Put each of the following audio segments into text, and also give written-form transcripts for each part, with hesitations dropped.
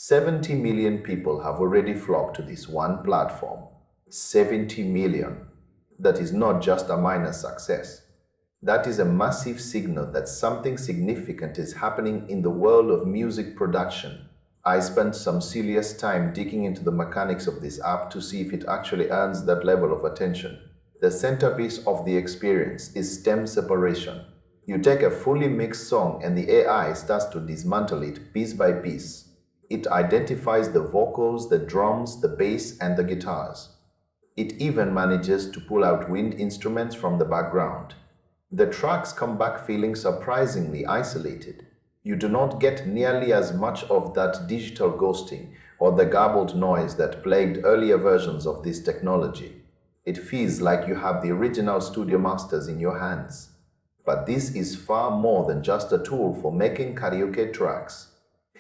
70 million people have already flocked to this one platform. 70 million. That is not just a minor success. That is a massive signal that something significant is happening in the world of music production. I spent some serious time digging into the mechanics of this app to see if it actually earns that level of attention. The centerpiece of the experience is stem separation. You take a fully mixed song and the AI starts to dismantle it piece by piece. It identifies the vocals, the drums, the bass, and the guitars. It even manages to pull out wind instruments from the background. The tracks come back feeling surprisingly isolated. You do not get nearly as much of that digital ghosting or the garbled noise that plagued earlier versions of this technology. It feels like you have the original studio masters in your hands. But this is far more than just a tool for making karaoke tracks.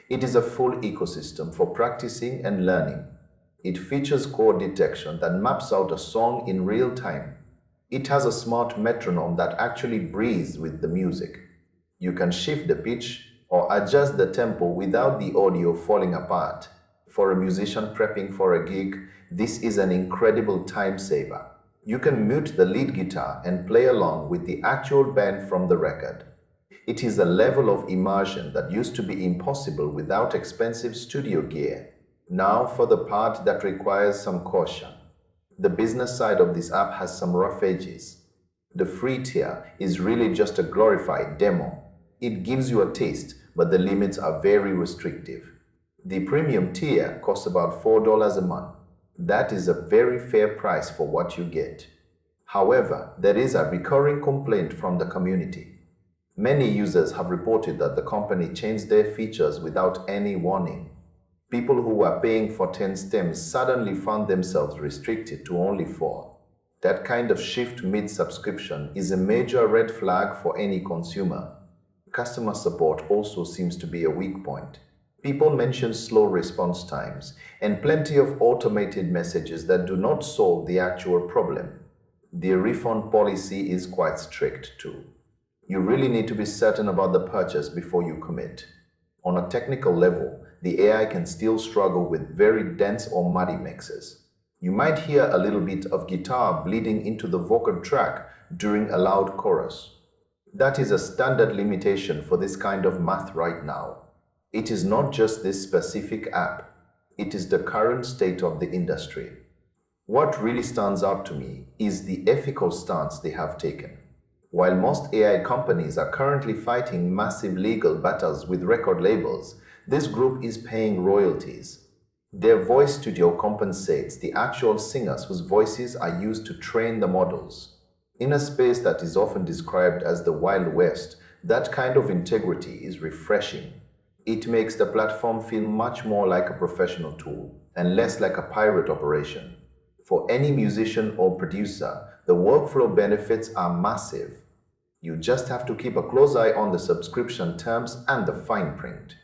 It is a full ecosystem for practicing and learning. It features chord detection that maps out a song in real time. It has a smart metronome that actually breathes with the music. You can shift the pitch or adjust the tempo without the audio falling apart. For a musician prepping for a gig, this is an incredible time saver. You can mute the lead guitar and play along with the actual band from the record. It is a level of immersion that used to be impossible without expensive studio gear. Now for the part that requires some caution. The business side of this app has some rough edges. The free tier is really just a glorified demo. It gives you a taste, but the limits are very restrictive. The premium tier costs about $4 a month. That is a very fair price for what you get. However, there is a recurring complaint from the community. Many users have reported that the company changed their features without any warning. People who were paying for 10 stems suddenly found themselves restricted to only 4. That kind of shift mid-subscription is a major red flag for any consumer. Customer support also seems to be a weak point. People mention slow response times and plenty of automated messages that do not solve the actual problem. The refund policy is quite strict too. You really need to be certain about the purchase before you commit. On a technical level, the AI can still struggle with very dense or muddy mixes. You might hear a little bit of guitar bleeding into the vocal track during a loud chorus. That is a standard limitation for this kind of math right now. It is not just this specific app. It is the current state of the industry. What really stands out to me is the ethical stance they have taken. While most AI companies are currently fighting massive legal battles with record labels, this group is paying royalties. Their voice studio compensates the actual singers whose voices are used to train the models. In a space that is often described as the Wild West, that kind of integrity is refreshing. It makes the platform feel much more like a professional tool and less like a pirate operation. For any musician or producer, the workflow benefits are massive. You just have to keep a close eye on the subscription terms and the fine print.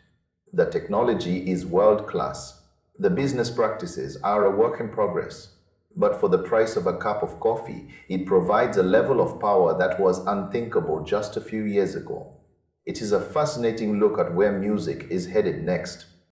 The technology is world-class. The business practices are a work in progress. But for the price of a cup of coffee, it provides a level of power that was unthinkable just a few years ago. It is a fascinating look at where music is headed next.